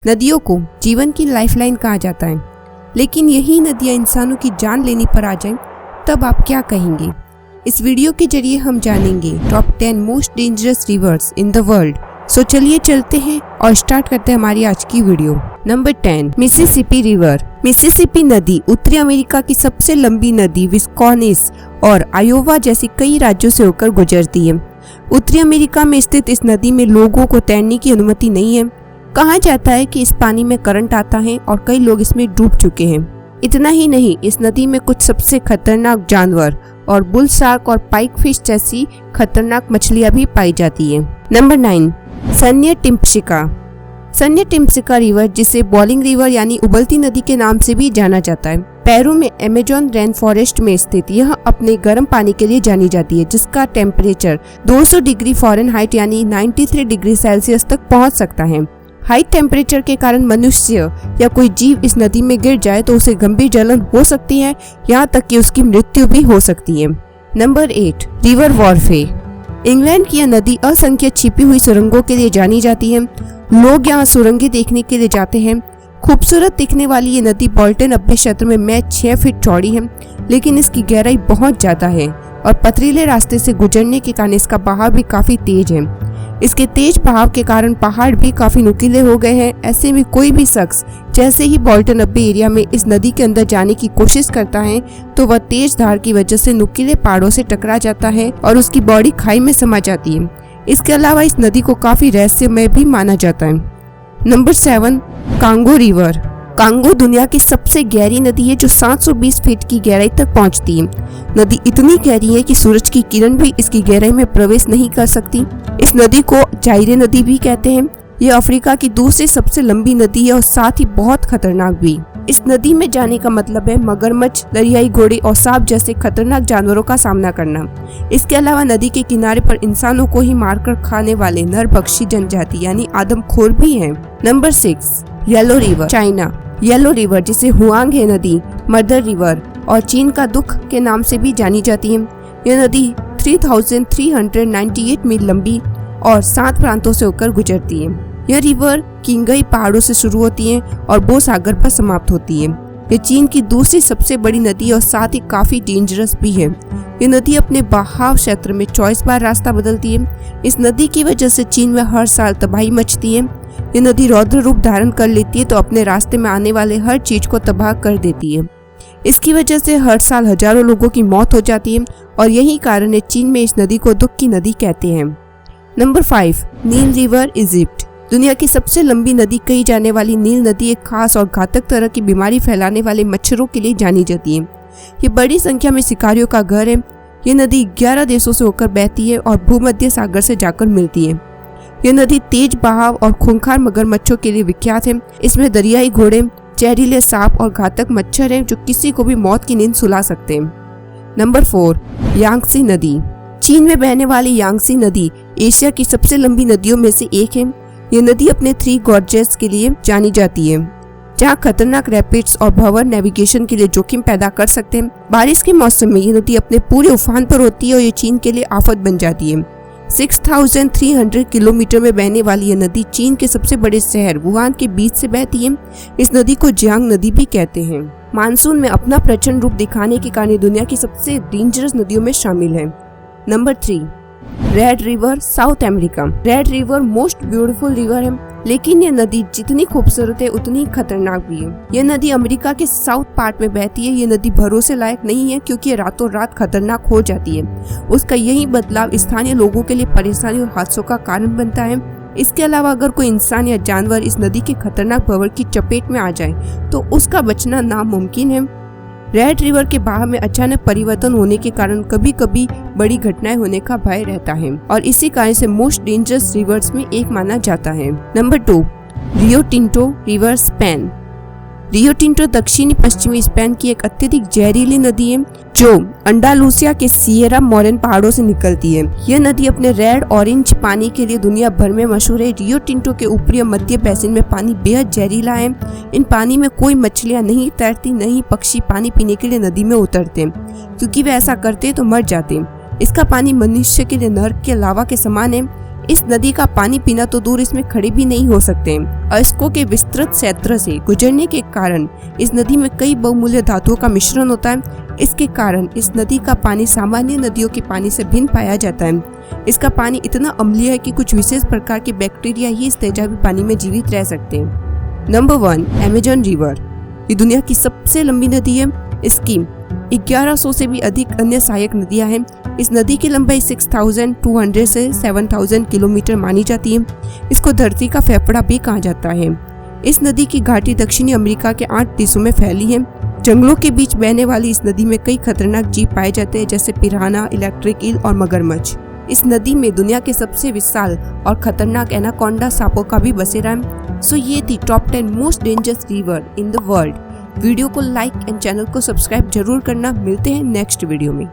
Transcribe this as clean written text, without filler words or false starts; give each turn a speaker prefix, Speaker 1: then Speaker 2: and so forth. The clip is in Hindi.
Speaker 1: नदियों को जीवन की लाइफलाइन कहा जाता है, लेकिन यही नदियां इंसानों की जान लेने पर आ जाएं, तब आप क्या कहेंगे? इस वीडियो के जरिए हम जानेंगे top 10 most dangerous rivers in the world. So चलिए चलते हैं और स्टार्ट करते हैं हमारी आज की video. Number 10, Mississippi river. Mississippi नदी उत्तरी अमेरिका की सबसे लंबी नदी विस्कॉन्सिन और आयोवा जैसी कई राज्यों से होकर गुजरती है। उत्तरी अमेरिका में स्थित इस नदी में लोगों को तैरने की अनुमति नहीं है। कहा जाता है कि इस पानी में करंट आता है और कई लोग इसमें डूब चुके हैं। इतना ही नहीं, इस नदी में कुछ सबसे खतरनाक जानवर और बुल शार्क और पाइक फिश जैसी खतरनाक मछलियां भी पाई जाती है। नंबर 9, सन्य टिम्पशिका। सन्य टिम्पशिका रिवर, जिसे बॉइलिंग रिवर यानी उबलती नदी के नाम से भी जाना जाता है, पेरू में अमेज़न रेन फॉरेस्ट में स्थित यह अपने गर्म पानी के लिए जानी जाती है, जिसका टेम्परेचर 200 डिग्री फ़ारेनहाइट यानी 93 डिग्री सेल्सियस तक पहुंच सकता है। हाई टेम्परेचर के कारण मनुष्य या कोई जीव इस नदी में गिर जाए तो उसे गंभीर जलन हो सकती है, यहाँ तक कि उसकी मृत्यु भी हो सकती है। Number 8, river वॉर्फे। इंग्लैंड की यह नदी असंख्य छिपी हुई सुरंगों के लिए जानी जाती है। लोग यहाँ सुरंगें देखने के लिए जाते हैं। खूबसूरत दिखने वाली ये नदी बोल्टन अभ्य क्षेत्र में महज 6 फीट चौड़ी है, लेकिन इसकी गहराई बहुत ज्यादा है और पथरीले रास्ते से गुजरने के कारण इसका बहाव भी काफी तेज है। इसके तेज बहाव के कारण पहाड़ भी काफी नुकीले हो गए हैं। ऐसे में कोई भी शख्स जैसे ही बोल्टन अब्बे एरिया में इस नदी के अंदर जाने की कोशिश करता है तो वह तेज धार की वजह से नुकीले पहाड़ों से टकरा जाता है और उसकी बॉडी खाई में समा जाती है। इसके अलावा इस नदी को काफी रहस्यमय भी माना जाता है। Number 7, Congo river. कांगो दुनिया की सबसे गहरी नदी है, जो 720 फीट की गहराई तक पहुंचती है। नदी इतनी गहरी है कि सूरज की किरण भी इसकी गहराई में प्रवेश नहीं कर सकती। इस नदी को जायरे नदी भी कहते हैं। यह अफ्रीका की दूसरी सबसे लंबी नदी है और साथ ही बहुत खतरनाक भी। इस नदी में जाने का मतलब है मगरमच्छ, दरियाई घोड़े और सांप जैसे खतरनाक जानवरों का सामना करना। इसके अलावा नदी के किनारे पर इंसानों को ही मारकर खाने वाले नरभक्षी जनजाति यानी आदमखोर भी हैं। Number 6, yellow river, China. Yellow river, जिसे हुआंग नदी, मदर रिवर और चीन का दुख के नाम से भी जानी जाती है। यह नदी 3398 मील लंबी और 7 प्रांतों से होकर गुजरती है। यह रिवर किंगई पहाड़ों से शुरू होती है और बो सागर पर समाप्त होती है। यह चीन की दूसरी सबसे बड़ी नदी और साथ ही काफी डेंजरस भी है। यह नदी अपने बहाव क्षेत्र में 24 बार रास्ता बदलती है। इस नदी की वजह से चीन में हर साल तबाही मचती है। यह नदी रौद्र रूप धारण कर लेती है तो अपने रास्ते में आने वाले हर चीज को तबाह कर देती है। इसकी वजह से हर साल हजारों लोगों की मौत हो जाती है और यही कारण है चीन में इस नदी को दुख की नदी कहते हैं। नंबर 5, नील रिवर, इजिप्ट। दुनिया की सबसे लंबी नदी कही जाने वाली नील नदी एक खास और घातक तरह की बीमारी फैलाने वाले मच्छरों के लिए जानी जाती है। ये बड़ी संख्या में शिकारियों का घर है। ये नदी 11 देशों से होकर बहती है और भूमध्य सागर से जाकर मिलती है। यह नदी तेज बहाव और खूंखार मगरमच्छों के लिए विख्यात है। इसमें दरियाई घोड़े, जहरीले सांप और घातक मच्छर हैं जो किसी को भी मौत की नींद सुला सकते हैं। नंबर 4, यांगत्से नदी। चीन में बहने वाली यांगत्से नदी एशिया की सबसे लंबी नदियों में से एक है। यह नदी अपने 3 गॉर्जेस के लिए जानी जाती है, जहां खतरनाक रैपिड्स और भंवर नेविगेशन के लिए जोखिम पैदा कर सकते हैं। बारिश के मौसम में यह नदी अपने पूरे उफान पर होती है और ये चीन के लिए आफत बन जाती है। 6300 किलोमीटर में बहने वाली यह नदी चीन के सबसे बड़े शहर वुहान के बीच से बहती है। इस नदी को जियांग नदी भी कहते हैं। मानसून में अपना प्रचंड रूप दिखाने के कारण दुनिया की सबसे डेंजरस नदियों में शामिल है। Number 3, red river, south America. Red river most beautiful river है, लेकिन यह नदी जितनी खूबसूरत है उतनी खतरनाक भी है। यह नदी अमेरिका के साउथ पार्ट में बहती है। यह नदी भरोसे लायक नहीं है क्योंकि ये रातों रात खतरनाक हो जाती है। उसका यही बदलाव स्थानीय लोगों के लिए परेशानी और हादसों का कारण बनता है। इसके अलावा अगर कोई इंसान या जानवर इस नदी के खतरनाक भंवर की चपेट में आ जाए तो उसका बचना नामुमकिन है। रेड रिवर के बहाव में अचानक परिवर्तन होने के कारण कभी कभी बड़ी घटनाएं होने का भय रहता है और इसी कारण से मोस्ट डेंजरस रिवर्स में एक माना जाता है। Number 2, Rio Tinto river, Spain. Rio Tinto दक्षिणी पश्चिमी स्पेन की एक अत्यधिक जहरीली नदी है जो अंडालूसिया के सियरा मोरेन पहाड़ों से निकलती है। यह नदी अपने रेड ऑरेंज पानी के लिए दुनिया भर में मशहूर है। रियो टिंटो के ऊपरी मध्य बेसिन में पानी बेहद जहरीला है। इन पानी में कोई मछलियां नहीं तैरती, नहीं पक्षी पानी पीने के लिए नदी में उतरते, क्योंकि वे ऐसा करते तो मर जाते। इसका पानी मनुष्य के लिए नर्क के लावा के समान है। इस नदी का पानी पीना तो दूर, इसमें खड़े भी नहीं हो सकते। अयस्कों के विस्तृत क्षेत्र से गुजरने के कारण इस नदी में कई बहुमूल्य धातुओं का मिश्रण होता है। इसके कारण इस नदी का पानी सामान्य नदियों के पानी से भिन्न पाया जाता है। इसका पानी इतना अम्लीय है कि कुछ विशेष प्रकार के बैक्टीरिया ही इस तेजाबी पानी में जीवित रह सकते हैं। Number 1, Amazon river. ये दुनिया की सबसे लंबी नदी है। इसकी 1100 से भी अधिक अन्य सहायक नदियां हैं। इस नदी की लंबाई 6200 से 7000 किलोमीटर मानी जाती है। इसको धरती का फेफड़ा भी कहा जाता है। इस नदी की घाटी दक्षिणी अमेरिका के 8 देशों में फैली है। जंगलों के बीच बहने वाली इस नदी में कई खतरनाक जीव पाए जाते हैं, जैसे पिराना, इलेक्ट्रिक ईल और मगरमच्छ। इस नदी में दुनिया के सबसे विशाल और खतरनाक एनाकोंडा सांपों का भी बसेरा है। सो ये थी top 10 most dangerous river in the world. Video को लाइक एंड चैनल को सब्सक्राइब जरूर करना। मिलते हैं नेक्स्ट वीडियो में।